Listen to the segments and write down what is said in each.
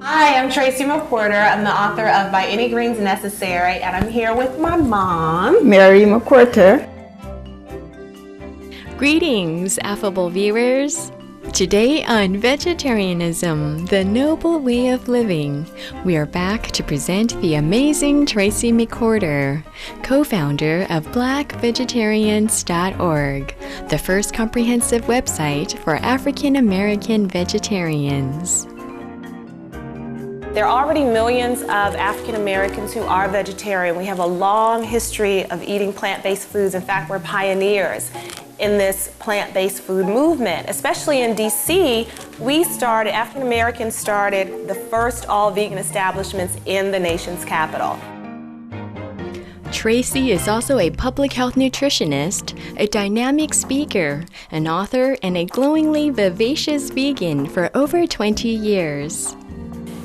Hi, I'm Tracye McQuirter. I'm the author of By Any Greens Necessary, and I'm here with my mom, Mary McQuirter. Greetings, affable viewers. Today on Vegetarianism, the Noble Way of Living, we are back to present the amazing Tracye McQuirter, co-founder of BlackVegetarians.org, the first comprehensive website for African American vegetarians. There are already millions of African Americans who are vegetarian. We have a long history of eating plant-based foods. In fact, we're pioneers in this plant-based food movement. Especially in DC, African Americans started the first all-vegan establishments in the nation's capital. Tracye is also a public health nutritionist, a dynamic speaker, an author, and a glowingly vivacious vegan for over 20 years.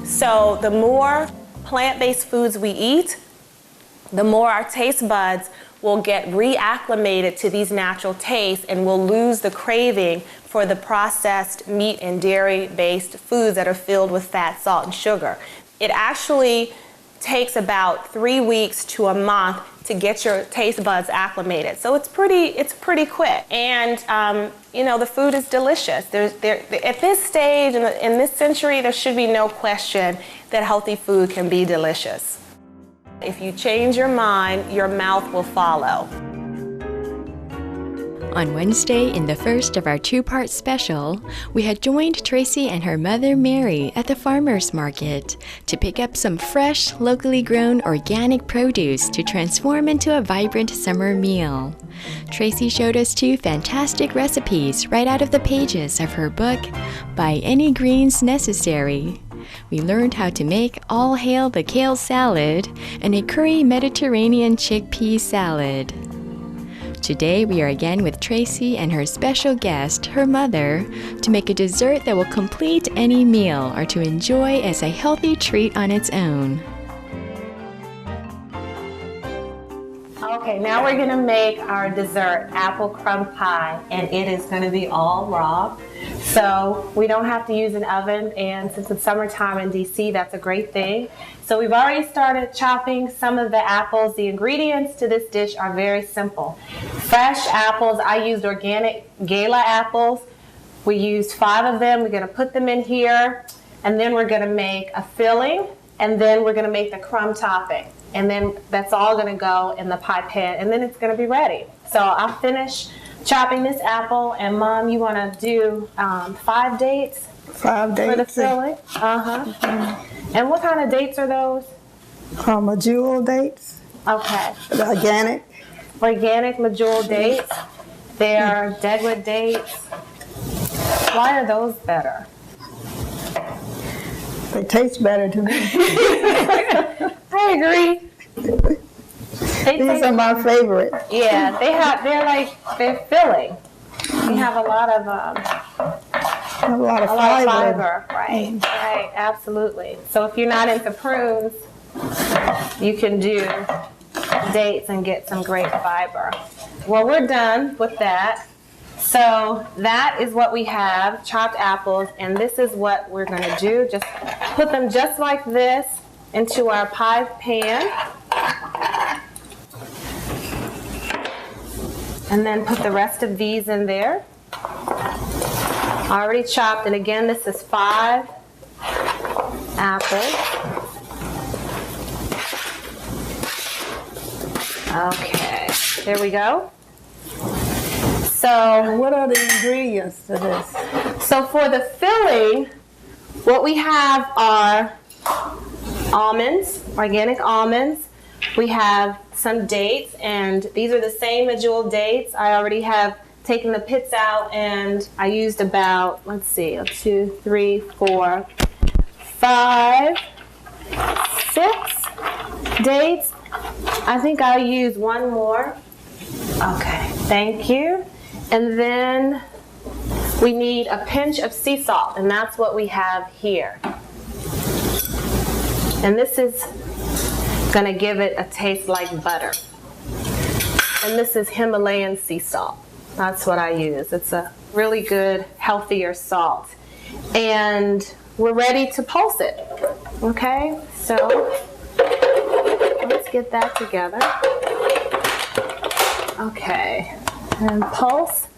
So the more plant-based foods we eat, the more our taste buds will get reacclimated to these natural tastes, and we'll lose the craving for the processed meat and dairy-based foods that are filled with fat, salt, and sugar. It actually takes about 3 weeks to a month to get your taste buds acclimated. So it's pretty quick. And the food is delicious. At this stage, in this century, there should be no question that healthy food can be delicious. If you change your mind, your mouth will follow. On Wednesday, in the first of our two-part special, we had joined Tracye and her mother Mary at the farmers market to pick up some fresh, locally grown organic produce to transform into a vibrant summer meal. Tracye showed us 2 fantastic recipes right out of the pages of her book, By Any Greens Necessary. We learned how to make All Hail the Kale Salad and a curry Mediterranean chickpea salad. Today we are again with Tracye and her special guest, her mother, to make a dessert that will complete any meal or to enjoy as a healthy treat on its own. Okay, now we're gonna make our dessert, apple crumb pie, and it is gonna be all raw. So we don't have to use an oven, and since it's summertime in DC, that's a great thing. So we've already started chopping some of the apples. The ingredients to this dish are very simple. Fresh apples, I used organic Gala apples. We used 5 of them. We're gonna put them in here, and then we're gonna make a filling, and then we're gonna make the crumb topping. And then that's all gonna go in the pie pan, and then it's gonna be ready. So I'll finish chopping this apple, and Mom, you wanna do 5 dates? 5 dates. For the filling? And what kind of dates are those? Medjool dates. Okay. Organic. Organic medjool dates. They're Degwood dates. Why are those better? They taste better to me. I agree. These are my favorite. Yeah, they're filling. They have a lot of fiber. Right, right, absolutely. So if you're not into prunes, you can do dates and get some great fiber. Well, we're done with that. So that is what we have, chopped apples, and this is what we're gonna do. Just put them just like this into our pie pan. And then put the rest of these in there. Already chopped, and again, this is 5 apples. Okay, there we go. So what are the ingredients to this? So for the filling, what we have are almonds, organic almonds. We have some dates, and these are the same medjool dates. I already have taken the pits out, and I used about, 2, 3, 4, 5, 6 dates. I think I'll use 1 more. Okay, thank you. And then we need a pinch of sea salt, and that's what we have here. And this is gonna give it a taste like butter. And this is Himalayan sea salt. That's what I use. It's a really good, healthier salt. And we're ready to pulse it. Okay, so let's get that together. Okay, and pulse.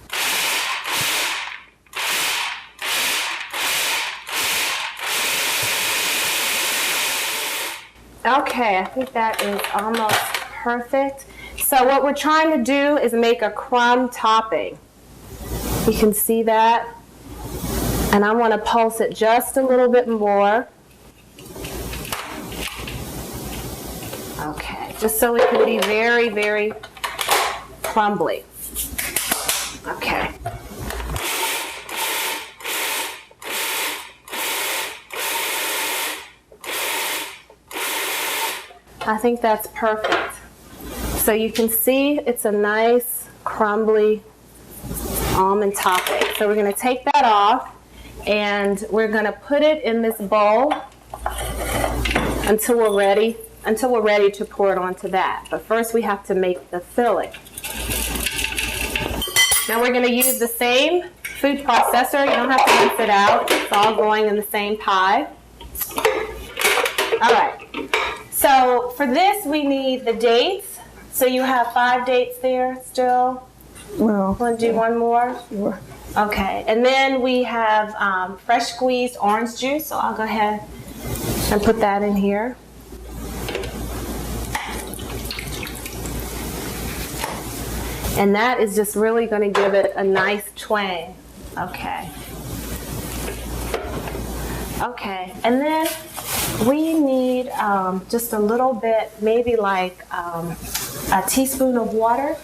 Okay, I think that is almost perfect. So what we're trying to do is make a crumb topping. You can see that. And I want to pulse it just a little bit more. Okay, just so it can be very, very crumbly. Okay. I think that's perfect. So you can see it's a nice crumbly almond topping. So we're going to take that off and we're going to put it in this bowl until we're ready to pour it onto that. But first we have to make the filling. Now we're going to use the same food processor. You don't have to rinse it out. It's all going in the same pie. All right. So for this we need the dates. So you have 5 dates there still? Well, Want to do one more? sure. Okay. And then we have fresh squeezed orange juice. So I'll go ahead and put that in here. And that is just really going to give it a nice twang. Okay. Okay. And then we need just a little bit, maybe like a teaspoon of water.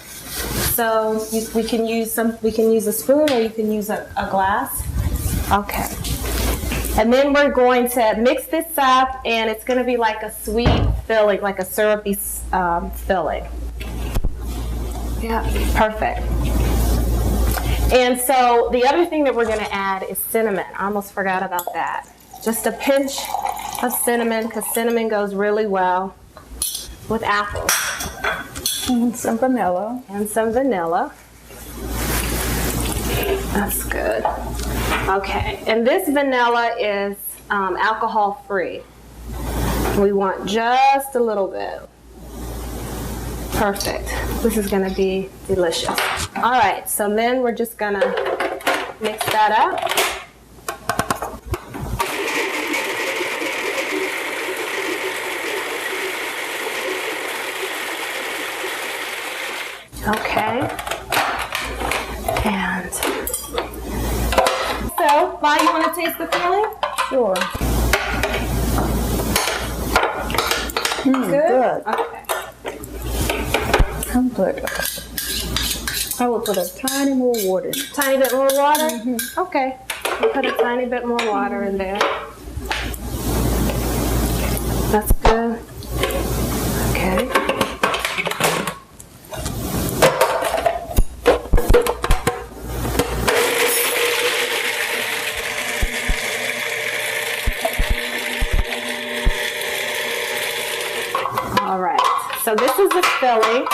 So we can use a spoon or you can use a glass. Okay. And then we're going to mix this up and it's going to be like a sweet filling, like a syrupy filling. Yeah, perfect. And so the other thing that we're going to add is cinnamon. I almost forgot about that. Just a pinch of cinnamon because cinnamon goes really well with apples. And some vanilla. And some vanilla. That's good. Okay, and this vanilla is alcohol free. We want just a little bit. Perfect. This is going to be delicious. All right, so then we're just going to mix that up. Okay. And so, Vi, you want to taste the filling? Sure. Good. Okay. I will put a tiny more water. Tiny bit more water? Mm-hmm. Okay. I'll put a tiny bit more water in there. That's good. Okay. All right. So this is the filling.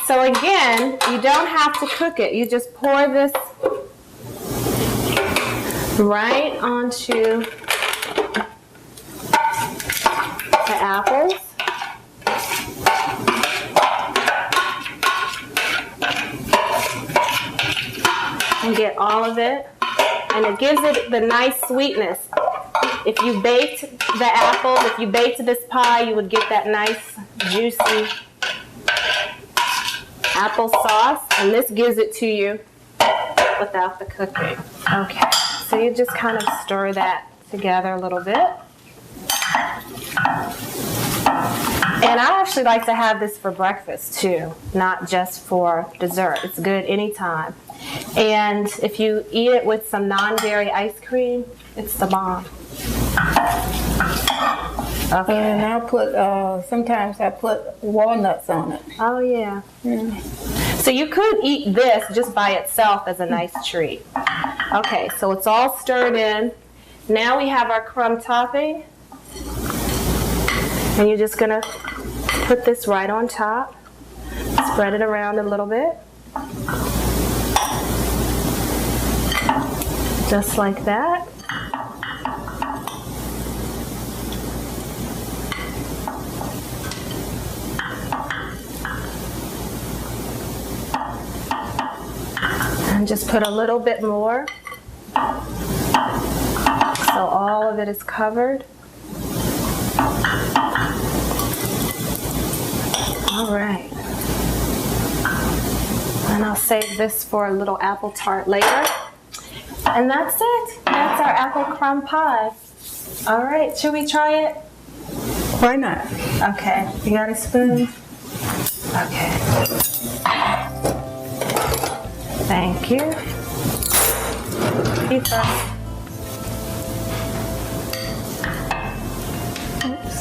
So again, you don't have to cook it. You just pour this right onto the apples. And get all of it. And it gives it the nice sweetness. If you baked the apples, if you baked this pie, you would get that nice, juicy apple sauce, and this gives it to you without the cooking. Okay, so you just kind of stir that together a little bit. And I actually like to have this for breakfast too, not just for dessert. It's good anytime. And if you eat it with some non-dairy ice cream, it's the bomb. Okay. And I'll put, sometimes I put walnuts on it. Oh yeah. So you could eat this just by itself as a nice treat. Okay, so it's all stirred in. Now we have our crumb topping. And you're just gonna put this right on top. Spread it around a little bit. Just like that. And just put a little bit more. So all of it is covered. All right. And I'll save this for a little apple tart later. And that's it. That's our apple crumb pie. All right, should we try it? Why not? Okay, you got a spoon? Okay. Thank you. Eat first. Oops.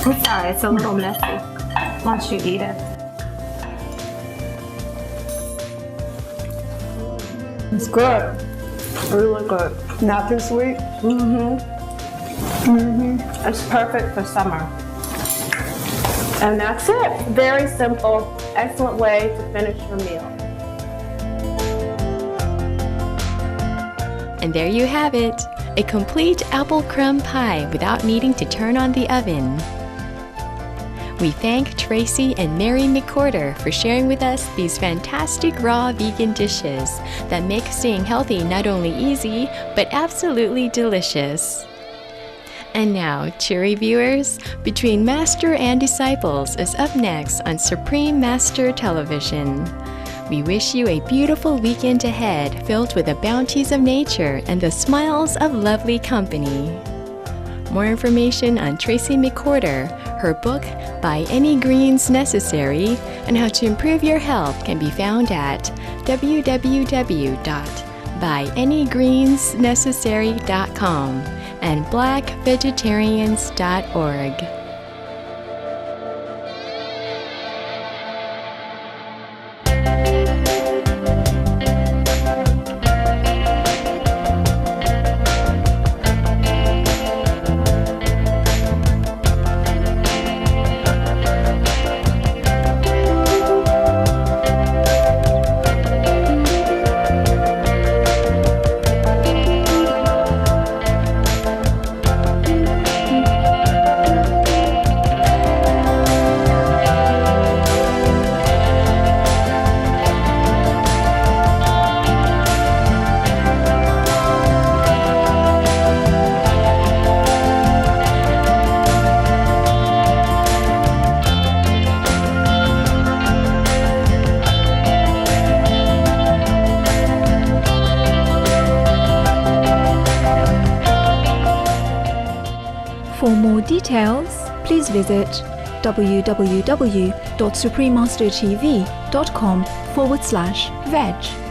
I'm sorry, it's a little messy once you eat it. It's good. Really good. Not too sweet. It's perfect for summer. And that's it. Very simple, excellent way to finish your meal. And there you have it, a complete apple crumb pie without needing to turn on the oven. We thank Tracye and Mary McQuirter for sharing with us these fantastic raw vegan dishes that make staying healthy not only easy, but absolutely delicious. And now, cheery viewers, Between Master and Disciples is up next on Supreme Master Television. We wish you a beautiful weekend ahead filled with the bounties of nature and the smiles of lovely company. More information on Tracye McQuirter, her book, By Any Greens Necessary, and how to improve your health can be found at www.byanyGreensNecessary.com and blackvegetarians.org. For more details, please visit www.suprememastertv.com/veg.